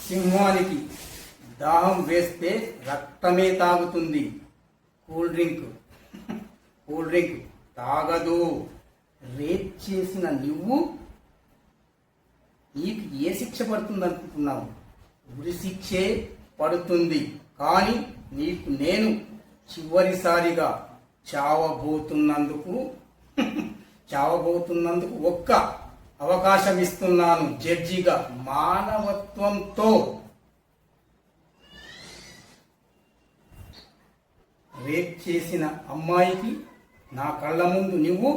సింహానికి దాహం వేస్తే రక్తమే తాగుతుంది. కూల్ డ్రింక్ తాగదు. రేప్ చేసిన నువ్వు నీకు ఏ శిక్ష పడుతుంది అనుకుంటున్నావు? ఉరి శిక్షే పడుతుంది. కానీ నీకు నేను చివరిసారిగా చావబోతున్నందుకు ఒక్క అవకాశం ఇస్తున్నాను జడ్జిగా. మానవత్వంతో రేప్ చేసిన అమ్మాయికి నా కళ్ళ ముందు నువ్వు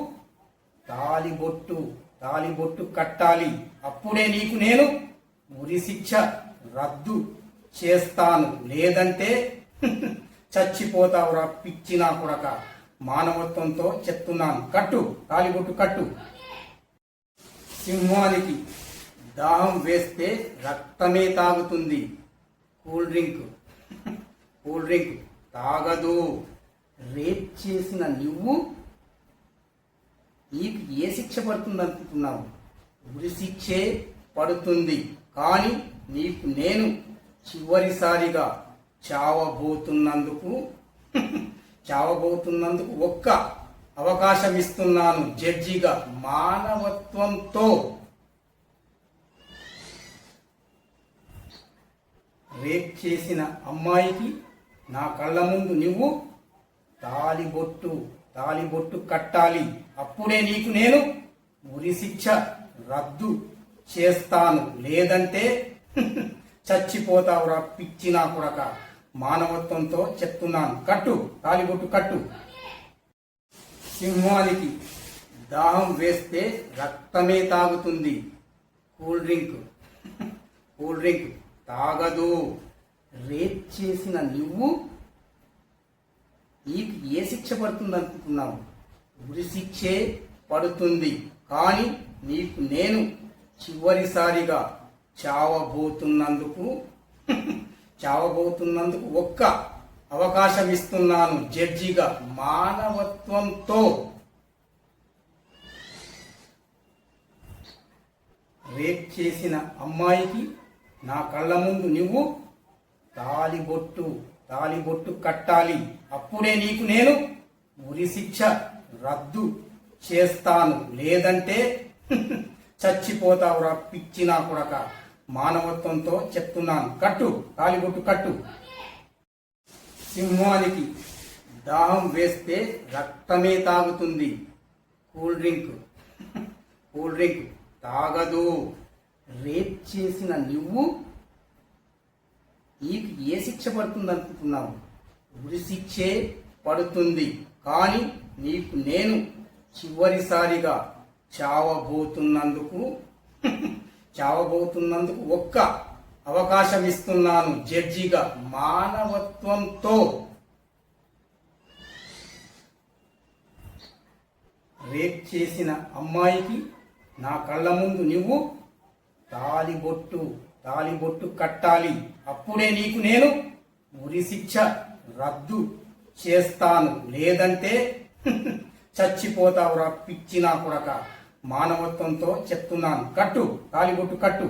తాలిబొట్టు కట్టాలి. అప్పుడే నీకు నేను ఉరి శిక్ష రద్దు చేస్తాను. లేదంటే చచ్చిపోతావురా పిచ్చినా కొడక. మానవత్వంతో చెప్తున్నాను. తాలిబొట్టు కట్టు. సింహానికి దాహం వేస్తే రక్తమే తాగుతుంది. కూల్ డ్రింక్ తాగదు. రేప్ చేసిన నువ్వు నీకు ఏ శిక్ష పడుతుంది అనుకుంటున్నావు? ఉరి శిక్షే పడుతుంది. కానీ నీకు నేను చివరిసారిగా చావబోతున్నందుకు ఒక్క అవకాశం ఇస్తున్నాను జడ్జిగా. మానవత్వంతో రేప్ చేసిన అమ్మాయికి నా కళ్ళ ముందు నువ్వు తాలిబొట్టు కట్టాలి. అప్పుడే నీకు నేను ఉరి శిక్ష రద్దు చేస్తాను. లేదంటే చచ్చిపోతావురా పిచ్చినా కొడక. మానవత్వంతో చెప్తున్నాను. తాలిబొట్టు కట్టు. సింహానికి దాహం వేస్తే రక్తమే తాగుతుంది. కూల్ డ్రింక్ తాగదు. రేప్ చేసిన నువ్వు నీకు ఏ శిక్ష పడుతుంది అనుకుంటున్నావు? ఉరి శిక్షే పడుతుంది. కానీ నీకు నేను చివరిసారిగా చావబోతున్నందుకు ఒక్క అవకాశం ఇస్తున్నాను జడ్జిగా. మానవత్వంతో రేప్ చేసిన అమ్మాయికి నా కళ్ళ ముందు నువ్వు తాలిబొట్టు కట్టాలి. అప్పుడే నీకు నేను ఉరి శిక్ష రద్దు చేస్తాను. లేదంటే చచ్చిపోతావురా పిచ్చినా కొడక. మానవత్వంతో చెప్తున్నాను. తాలిబొట్టు కట్టు. సింహానికి దాహం వేస్తే రక్తమే తాగుతుంది. కూల్ డ్రింక్ తాగదు. రేప్ చేసిన నువ్వు నీకు ఏ శిక్ష పడుతుంది అనుకుంటున్నావు? ఉరి శిక్షే పడుతుంది. కానీ నీకు నేను చివరిసారిగా చావబోతున్నందుకు ఒక్క అవకాశం ఇస్తున్నాను జడ్జిగా. మానవత్వంతో రేప్ చేసిన అమ్మాయికి నా కళ్ళ ముందు నువ్వు తాలిబొట్టు కట్టాలి. అప్పుడే నీకు నేను ఉరి శిక్ష రద్దు చేస్తాను. లేదంటే చచ్చిపోతావురా పిచ్చినా కొడక. మానవత్వంతో చెప్తున్నాను. తాలిబొట్టు కట్టు.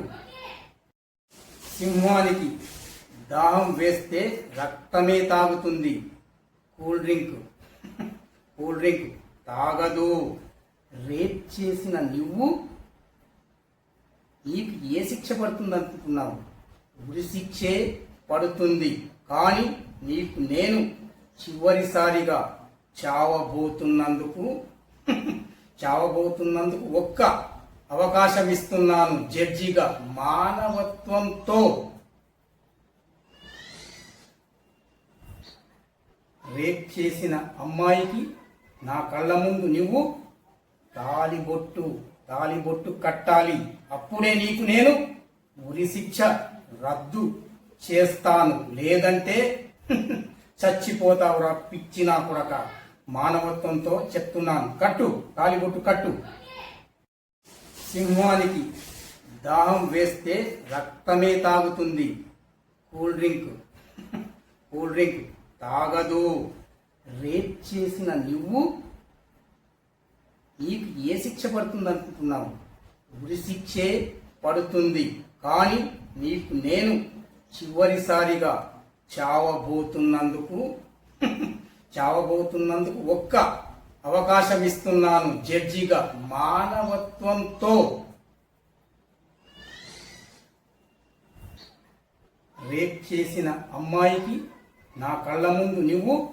సింహానికి దాహం వేస్తే రక్తమే తాగుతుంది. కూల్ డ్రింక్ తాగదు. రేప్ చేసిన నువ్వు నీకు ఏ శిక్ష పడుతుంది అనుకుంటున్నావు? ఉరి శిక్షే పడుతుంది. కానీ నీకు నేను చివరిసారిగా చావబోతున్నందుకు ఒక్క అవకాశం ఇస్తున్నాను జడ్జిగా. మానవత్వంతో రేప్ చేసిన అమ్మాయికి నా కళ్ళ ముందు నువ్వు తాలిబొట్టు కట్టాలి. అప్పుడే నీకు నేను ఉరి శిక్ష రద్దు చేస్తాను. లేదంటే చచ్చిపోతావురా పిచ్చినా కొడక. మానవత్వంతో చెప్తున్నాను. తాలిబొట్టు కట్టు. సింహానికి దాహం వేస్తే రక్తమే తాగుతుంది. కూల్ డ్రింక్ తాగదు. రేప్ చేసిన నువ్వు నీకు ఏ శిక్ష పడుతుంది అనుకుంటున్నావు? ఉరి శిక్షే పడుతుంది. కానీ నీకు నేను చివరిసారిగా చావబోతున్నందుకు ఒక్క అవకాశం ఇస్తున్నాను జడ్జిగా మానవత్వంతో. రేప్ చేసిన అమ్మాయికి నా కళ్ళ ముందు నువ్వు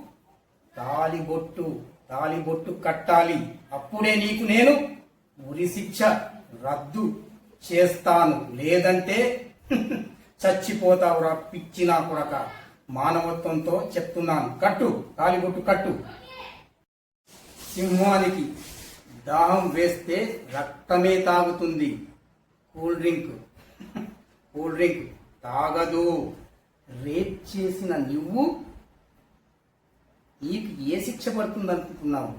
తాలిబొట్టు కట్టాలి. అప్పుడే నీకు నేను ఉరిశిక్ష రద్దు చేస్తాను. లేదంటే చచ్చిపోతావురా పిచ్చి నా కొడక. మానవత్వంతో చెప్తున్నాను. తాలిబొట్టు కట్టు. సింహానికి దాహం వేస్తే రక్తమే తాగుతుంది. కూల్ డ్రింక్ తాగదు. రేప్ చేసిన నువ్వు నీకు ఏ శిక్ష పడుతుంది అనుకుంటున్నావు?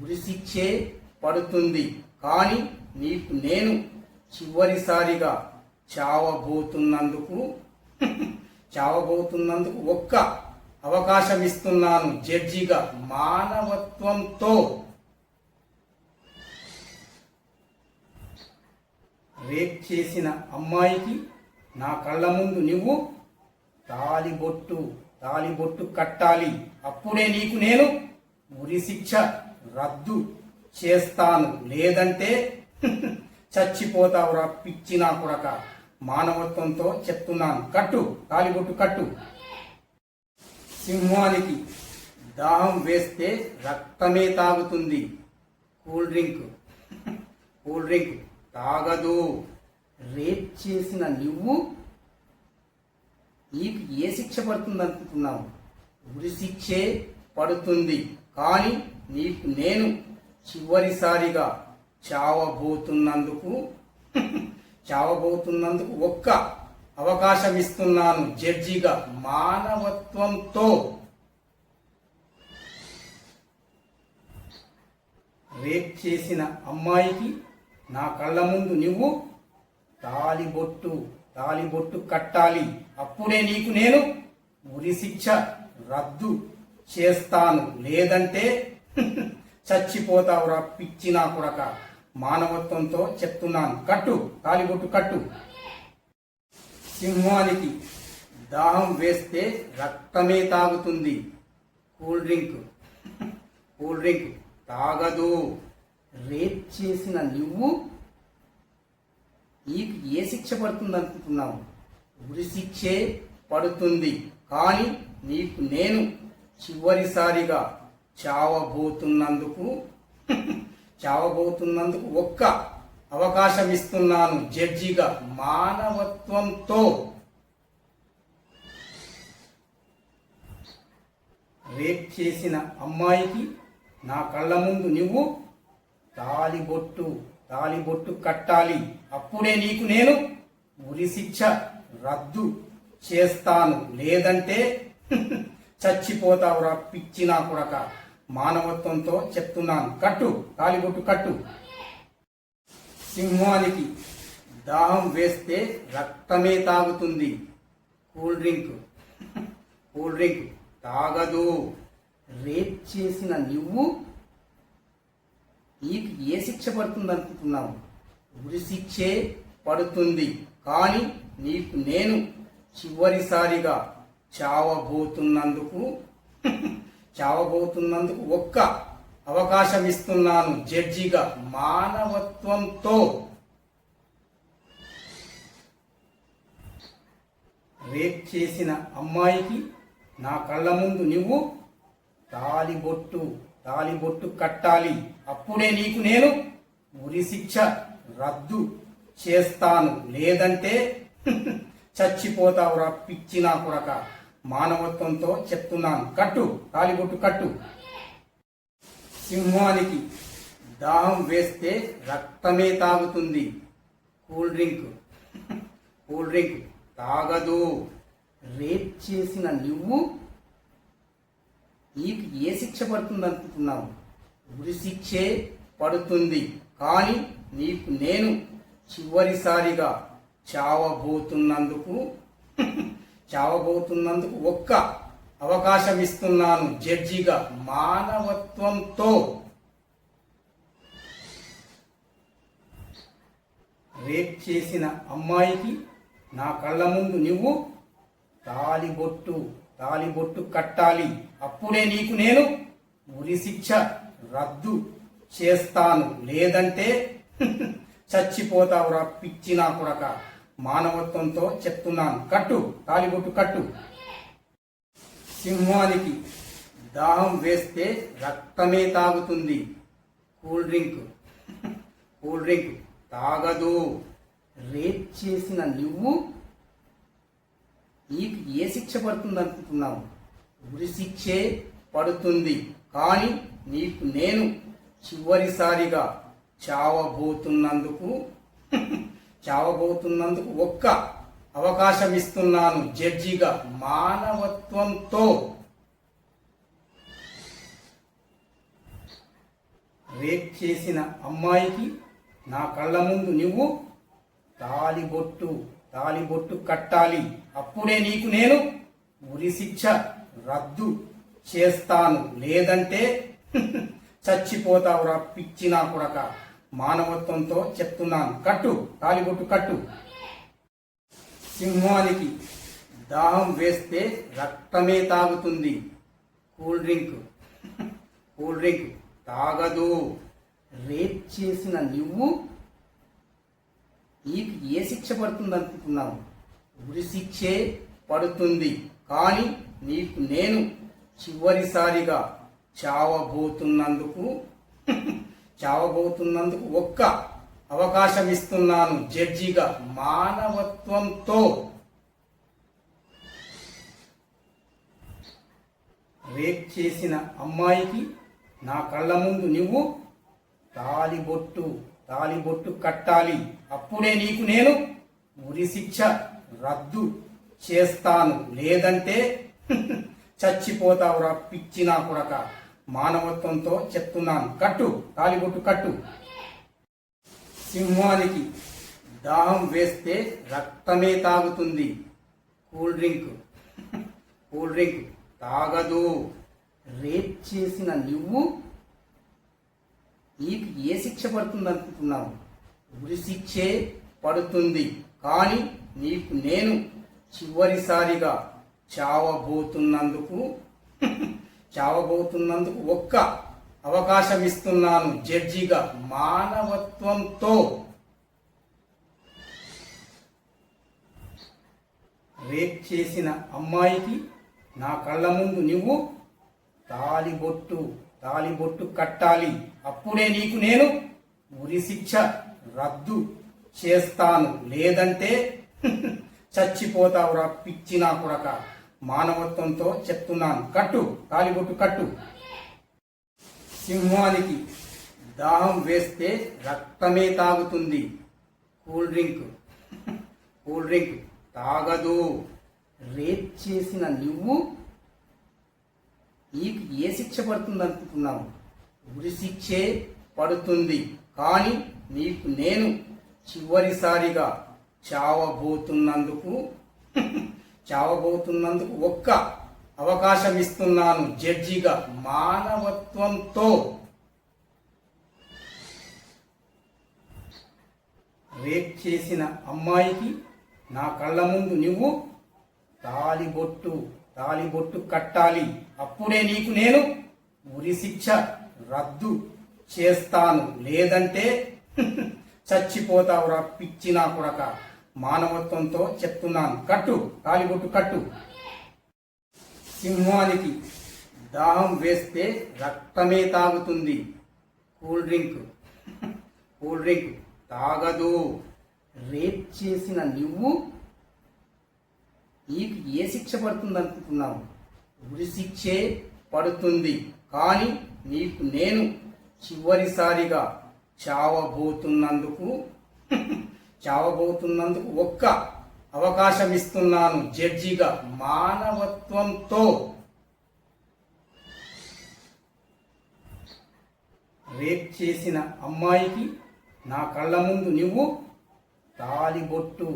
ఉరి శిక్షే పడుతుంది. కానీ నీకు నేను చివరిసారిగా చావబోతున్నందుకు ఒక్క అవకాశం ఇస్తున్నాను జడ్జిగా మానవత్వంతో. రేప్ చేసిన అమ్మాయికి నా కళ్ళ ముందు నువ్వు తాలిబొట్టు కట్టాలి. అప్పుడే నీకు నేను ఉరిశిక్ష రద్దు చేస్తాను. లేదంటే చచ్చిపోతావురా పిచ్చి నా కొడక. మానవత్వంతో చెప్తున్నాను. తాలిబొట్టు కట్టు. సింహానికి దాహం వేస్తే రక్తమే తాగుతుంది. కూల్ డ్రింక్ తాగదు. రేప్ చేసిన నువ్వు నీకు ఏ శిక్ష పడుతుంది అనుకుంటున్నావు? ఉరి శిక్షే పడుతుంది. కానీ నీకు నేను చివరిసారిగా చావబోతున్నందుకు ఒక్క అవకాశం ఇస్తున్నాను జడ్జిగా మానవత్వంతో. రేప్ చేసిన అమ్మాయికి నా కళ్ళ ముందు నువ్వు తాలిబొట్టు కట్టాలి. అప్పుడే నీకు నేను ఉరిశిక్ష రద్దు చేస్తాను. లేదంటే చచ్చిపోతావురా పిచ్చి నా కొడక. మానవత్వంతో చెప్తున్నాను. తాలిబొట్టు కట్టు. సింహానికి దాహం వేస్తే రక్తమే తాగుతుంది. కూల్ డ్రింక్ తాగదు. రేప్ చేసిన నువ్వు నీకు ఏ శిక్ష పడుతుంది అనుకుంటున్నావు? ఉరి శిక్షే పడుతుంది. కానీ నీకు నేను చివరిసారిగా చావబోతున్నందుకు ఒక్క అవకాశం ఇస్తున్నాను జడ్జిగా మానవత్వంతో. రేప్ చేసిన అమ్మాయికి నా కళ్ళ ముందు నువ్వు తాలిబొట్టు కట్టాలి. అప్పుడే నీకు నేను ఉరిశిక్ష రద్దు చేస్తాను. లేదంటే చచ్చిపోతావురా పిచ్చి నా కొడక. మానవత్వంతో చెప్తున్నాను. తాలిబొట్టు కట్టు. సింహానికి దాహం వేస్తే రక్తమే తాగుతుంది. కూల్ డ్రింక్ తాగదు. రేప్ చేసిన నువ్వు నీకు ఏ శిక్ష పడుతుంది అనుకుంటున్నావు? ఉరి శిక్షే పడుతుంది. కానీ నీకు నేను చివరిసారిగా చావబోతున్నందుకు ఒక్క అవకాశం ఇస్తున్నాను జడ్జిగా మానవత్వంతో. రేప్ చేసిన అమ్మాయికి నా కళ్ళ ముందు నువ్వు తాలిబొట్టు కట్టాలి. అప్పుడే నీకు నేను ఉరిశిక్ష రద్దు చేస్తాను. లేదంటే చచ్చిపోతావురా పిచ్చి నా కొడక. మానవత్వంతో చెప్తున్నాను. తాలిబొట్టు కట్టు. సింహానికి దాహం వేస్తే రక్తమే తాగుతుంది. కూల్ డ్రింక్ తాగదు. రేప్ చేసిన నువ్వు నీకు ఏ శిక్ష పడుతుంది అనుకుంటున్నావు? ఉరి శిక్షే పడుతుంది. కానీ నీకు నేను చివరిసారిగా చావబోతున్నందుకు ఒక్క అవకాశం ఇస్తున్నాను జడ్జిగా మానవత్వంతో. రేప్ చేసిన అమ్మాయికి నా కళ్ళ ముందు నువ్వు తాలిబొట్టు కట్టాలి. అప్పుడే నీకు నేను ఉరి శిక్ష రద్దు చేస్తాను. లేదంటే చచ్చిపోతావురా పిచ్చి నా కొడక. మానవత్వంతో చెప్తున్నాను. కట్టు, తాలిబొట్టు కట్టు. సింహానికి దాహం వేస్తే రక్తమే తాగుతుంది. కూల్ డ్రింక్ తాగదు. రేప్ చేసిన నువ్వు నీకు ఏ శిక్ష పడుతుంది అనుకుంటున్నావు? ఉరి శిక్షే పడుతుంది. కానీ నీకు నేను చివరిసారిగా చావబోతున్నందుకు ఒక్క అవకాశం ఇస్తున్నాను జడ్జిగా. మానవత్వంతో రేప్ చేసిన అమ్మాయికి నా కళ్ళ ముందు నువ్వు తాలిబొట్టు కట్టాలి. అప్పుడే నీకు నేను ఉరి శిక్ష రద్దు చేస్తాను. లేదంటే చచ్చిపోతావురా పిచ్చి నా కొడక. మానవత్వంతో చెప్తున్నాను. కట్టు, తాలిబొట్టు కట్టు. సింహానికి దాహం వేస్తే రక్తమే తాగుతుంది. కూల్ డ్రింక్ తాగదు. రేప్ చేసిన నువ్వు నీకు ఏ శిక్ష పడుతుంది అనుకుంటున్నావు? ఉరి శిక్షే పడుతుంది. కానీ నీకు నేను చివరిసారిగా చావబోతున్నందుకు ఒక్క అవకాశం ఇస్తున్నాను జడ్జిగా. మానవత్వంతో రేప్ చేసిన అమ్మాయికి నా కళ్ళ ముందు నువ్వు తాలిబొట్టు కట్టాలి. అప్పుడే నీకు నేను ఉరి శిక్ష రద్దు చేస్తాను. లేదంటే చచ్చిపోతావురా పిచ్చి నా కొడక. మానవత్వంతో చెప్తున్నాను. కట్టు, తాలిబొట్టు కట్టు. సింహానికి దాహం వేస్తే రక్తమే తాగుతుంది. కూల్ డ్రింక్ తాగదు. రేప్ చేసిన నువ్వు నీకు ఏ శిక్ష పడుతుంది అనుకుంటున్నావు? ఉరి శిక్షే పడుతుంది. కానీ నీకు నేను చివరిసారిగా చావబోతున్నందుకు ఒక్క అవకాశం ఇస్తున్నాను జడ్జిగా. మానవత్వంతో రేప్ చేసిన అమ్మాయికి నా కళ్ళ ముందు నువ్వు తాలిబొట్టు కట్టాలి. అప్పుడే నీకు నేను ఉరి శిక్ష రద్దు చేస్తాను. లేదంటే చచ్చిపోతావురా పిచ్చి నా కొడక. మానవత్వంతో చెప్తున్నాను. కట్టు, తాలిబొట్టు కట్టు. సింహానికి దాహం వేస్తే రక్తమే తాగుతుంది. కూల్ డ్రింక్ తాగదు. రేప్ చేసిన నువ్వు నీకు ఏ శిక్ష పడుతుంది అనుకుంటున్నావు? ఉరి శిక్షే పడుతుంది. కానీ నీకు నేను చివరిసారిగా చావబోతున్నందుకు ఒక్క అవకాశం ఇస్తున్నాను జడ్జిగా. మానవత్వంతో రేప్ చేసిన అమ్మాయికి నా కళ్ళ ముందు నువ్వు తాలిబొట్టు కట్టాలి. అప్పుడే నీకు నేను ఉరి శిక్ష రద్దు చేస్తాను. లేదంటే చచ్చిపోతావురా పిచ్చి నా కొడక. మానవత్వంతో చెప్తున్నాను. కట్టు, తాలిబొట్టు కట్టు. సింహానికి దాహం వేస్తే రక్తమే తాగుతుంది. కూల్ డ్రింక్ తాగదు. రేప్ చేసిన నువ్వు నీకు ఏ శిక్ష పడుతుంది అనుకుంటున్నావు? ఉరి శిక్షే పడుతుంది. కానీ నీకు నేను చివరిసారిగా చావబోతున్నందుకు ఒక్క అవకాశం ఇస్తున్నాను జడ్జిగా. మానవత్వంతో రేప్ చేసిన అమ్మాయికి నా కళ్ళ ముందు నువ్వు తాలిబొట్టు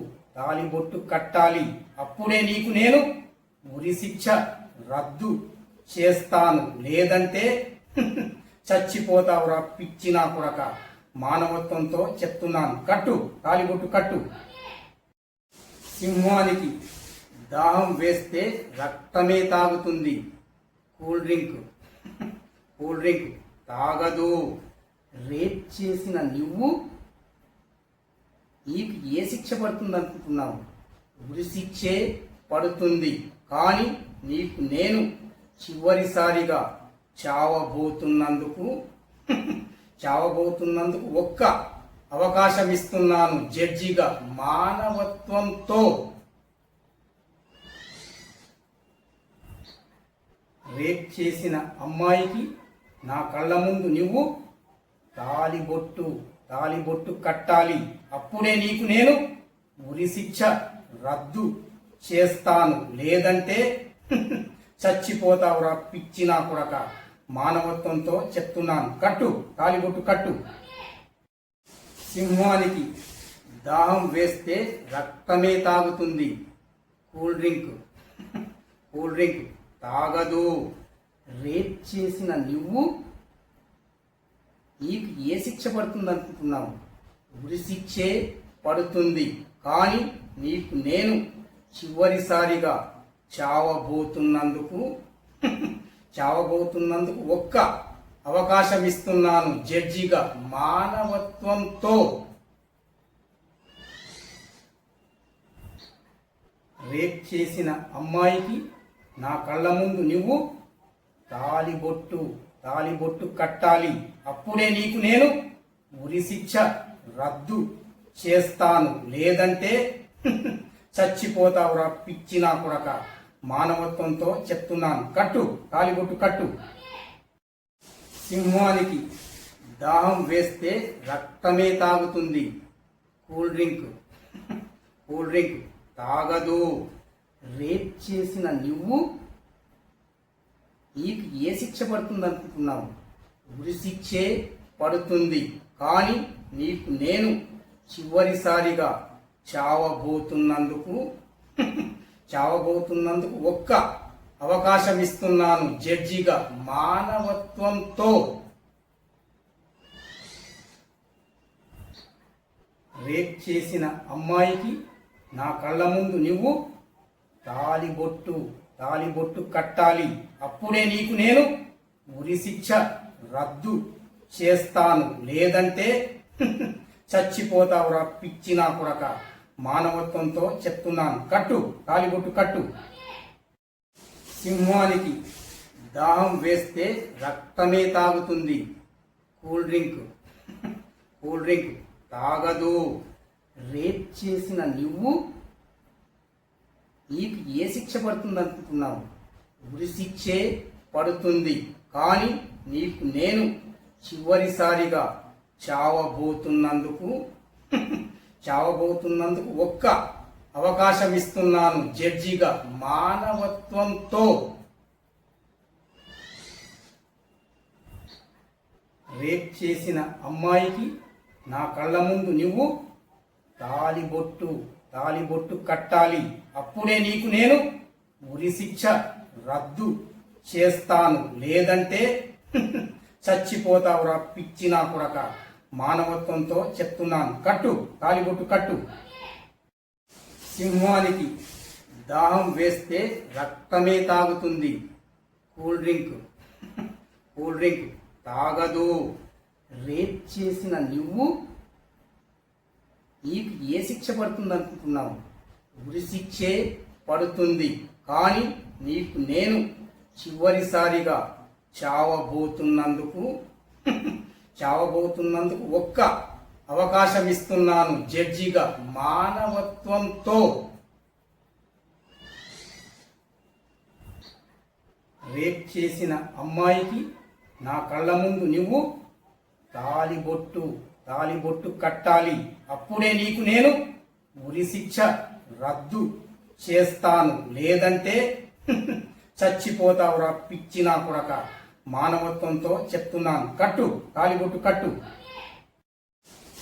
కట్టాలి. అప్పుడే నీకు నేను ఉరి శిక్ష రద్దు చేస్తాను. లేదంటే చచ్చిపోతావురా పిచ్చి నా కొడక. మానవత్వంతో చెప్తున్నాను. కట్టు, తాలిబొట్టు కట్టు. సింహానికి దాహం వేస్తే రక్తమే తాగుతుంది. కూల్ డ్రింక్ తాగదు. రేప్ చేసిన నువ్వు నీకు ఏ శిక్ష పడుతుంది అనుకుంటున్నావు? ఉరి శిక్షే పడుతుంది. కానీ నీకు నేను చివరిసారిగా చావబోతున్నందుకు ఒక్క అవకాశం ఇస్తున్నాను జడ్జిగా. మానవత్వంతో రేప్ చేసిన అమ్మాయికి నా కళ్ళ ముందు నువ్వు తాలిబొట్టు కట్టాలి. అప్పుడే నీకు నేను ఉరి శిక్ష రద్దు చేస్తాను. లేదంటే చచ్చిపోతావురా పిచ్చి నా కొడక. మానవత్వంతో చెప్తున్నాను. తాలిబొట్టు కట్టు. సింహానికి దాహం వేస్తే రక్తమే తాగుతుంది. కూల్ డ్రింక్ తాగదు. రేప్ చేసిన నువ్వు నీకు ఏ శిక్ష పడుతుంది అనుకుంటున్నావు? ఉరి శిక్షే పడుతుంది. కానీ నీకు నేను చివరిసారిగా చావబోతున్నందుకు ఒక్క అవకాశం ఇస్తున్నాను జడ్జిగా. మానవత్వంతో రేప్ చేసిన అమ్మాయికి నా కళ్ళ ముందు నువ్వు తాలిబొట్టు కట్టాలి. అప్పుడే నీకు నేను ఉరి శిక్ష రద్దు చేస్తాను. లేదంటే చచ్చిపోతావురా పిచ్చి నా కొడక. మానవత్వంతో చెప్తున్నాను. తాలిబొట్టు కట్టు. సింహానికి దాహం వేస్తే రక్తమే తాగుతుంది. కూల్ డ్రింక్ తాగదు. రేప్ చేసిన నువ్వు నీకు ఏ శిక్ష పడుతుంది అనుకుంటున్నావు? ఉరి శిక్షే పడుతుంది. కానీ నీకు నేను చివరిసారిగా చావబోతున్నందుకు ఒక్క అవకాశం ఇస్తున్నాను జడ్జిగా. మానవత్వంతో రేప్ చేసిన అమ్మాయికి నా కళ్ళ ముందు నువ్వు తాలిబొట్టు కట్టాలి. అప్పుడే నీకు నేను ఉరి శిక్ష రద్దు చేస్తాను. లేదంటే చచ్చిపోతావురా పిచ్చి నా కొడక. మానవత్వంతో చెప్తున్నాను. తాలిబొట్టు కట్టు. సింహానికి దాహం వేస్తే రక్తమే తాగుతుంది. కూల్ డ్రింక్ తాగదు. రేప్ చేసిన నువ్వు నీకు ఏ శిక్ష పడుతుంది అనుకుంటున్నావు? ఉరి శిక్షే పడుతుంది. కానీ నీకు నేను చివరిసారిగా చావబోతున్నందుకు ఒక్క అవకాశం ఇస్తున్నాను జడ్జిగా. మానవత్వంతో రేప్ చేసిన అమ్మాయికి నా కళ్ళ ముందు నువ్వు తాలిబొట్టు కట్టాలి. అప్పుడే నీకు నేను ఉరి శిక్ష రద్దు చేస్తాను. లేదంటే చచ్చిపోతావురా పిచ్చి నా కొడక. మానవత్వంతో చెప్తున్నాను. తాలిబొట్టు కట్టు. సింహానికి దాహం వేస్తే రక్తమే తాగుతుంది. కూల్ డ్రింక్ తాగదు. రేప్ చేసిన నువ్వు నీకు ఏ శిక్ష పడుతుంది అనుకుంటున్నావు? ఉరి శిక్షే పడుతుంది. కానీ నీకు నేను చివరిసారిగా చావబోతున్నందుకు ఒక్క అవకాశం ఇస్తున్నాను జడ్జిగా. మానవత్వంతో రేప్ చేసిన అమ్మాయికి నా కళ్ళ ముందు నువ్వు తాలిబొట్టు కట్టాలి. అప్పుడే నీకు నేను ఉరి శిక్ష రద్దు చేస్తాను. లేదంటే చచ్చిపోతావురా పిచ్చి నా కొడక. మానవత్వంతో చెప్తున్నాను. తాలిబొట్టు కట్టు.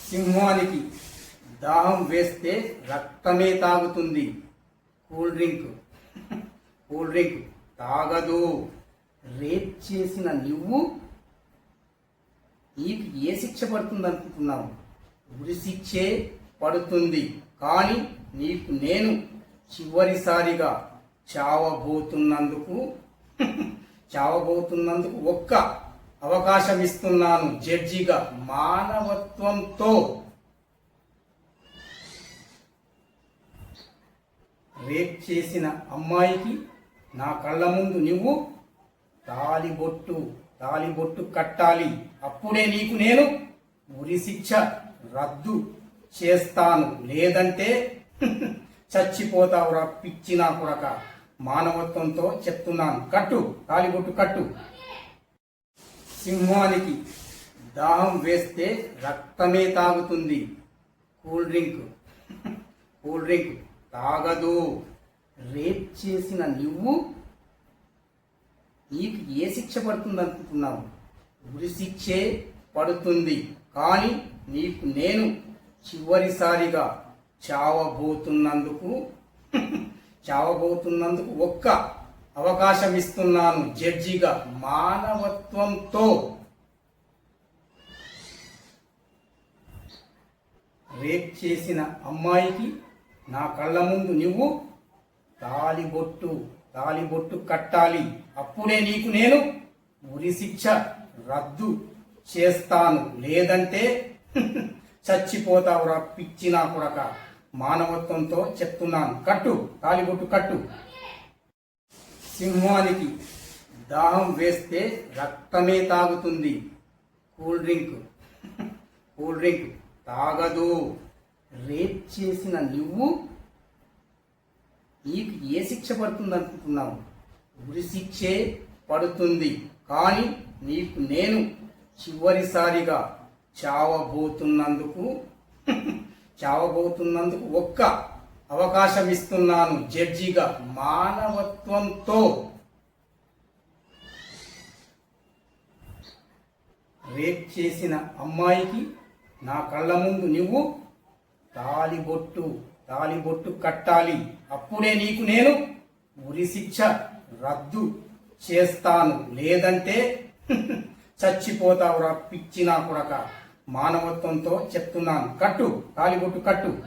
సింహానికి దాహం వేస్తే రక్తమే తాగుతుంది. కూల్ డ్రింక్ తాగదు. రేప్ చేసిన నువ్వు నీకు ఏ శిక్ష పడుతుంది అనుకుంటున్నావు? ఉరి శిక్షే పడుతుంది. కానీ నీకు నేను చివరిసారిగా చావబోతున్నందుకు ఒక్క అవకాశం ఇస్తున్నాను జడ్జిగా మానవత్వంతో. రేప్ చేసిన అమ్మాయికి నా కళ్ళ ముందు నువ్వు తాలిబొట్టు కట్టాలి. అప్పుడే నీకు నేను ఉరి శిక్ష రద్దు చేస్తాను. లేదంటే చచ్చిపోతావురా పిచ్చి నా కొడక. మానవత్వంతో చెప్తున్నాను. కట్టు, తాలిబొట్టు కట్టు. సింహానికి దాహం వేస్తే రక్తమే తాగుతుంది. కూల్ డ్రింక్ తాగదు. రేప్ చేసిన నీకు ఏ శిక్ష పడుతుంది అనుకుంటున్నావు? ఉరి శిక్షే పడుతుంది. కానీ నీకు నేను చివరిసారిగా చావబోతున్నందుకు ఒక్క అవకాశం ఇస్తున్నాను జడ్జిగా మానవత్వంతో. రేప్ చేసిన అమ్మాయికి నా కళ్ళ ముందు నువ్వు తాలిబొట్టు కట్టాలి. అప్పుడే నీకు నేను ఉరి శిక్ష రద్దు చేస్తాను. లేదంటే చచ్చిపోతావురా పిచ్చి నా కొడక. మానవత్వంతో చెప్తున్నాను. కట్టు, తాలిబొట్టు కట్టు. సింహానికి దాహం వేస్తే రక్తమే తాగుతుంది. కూల్ డ్రింక్ తాగదు. రేప్ చేసిన నీకు ఏ శిక్ష పడుతుంది అనుకుంటున్నావు? ఉరి శిక్షే పడుతుంది. కానీ నీకు నేను చివరిసారిగా చావబోతున్నందుకు ఒక్క అవకాశం ఇస్తున్నాను జడ్జిగా మానవత్వంతో. రేప్ చేసిన అమ్మాయికి నా కళ్ళ ముందు నువ్వు తాలిబొట్టు కట్టాలి. అప్పుడే నీకు నేను ఉరి శిక్ష రద్దు చేస్తాను. లేదంటే చచ్చిపోతావురా పిచ్చి నా కొడక. మానవత్వంతో చెప్తున్నాను. కట్టు, తాలిబొట్టు కట్టు.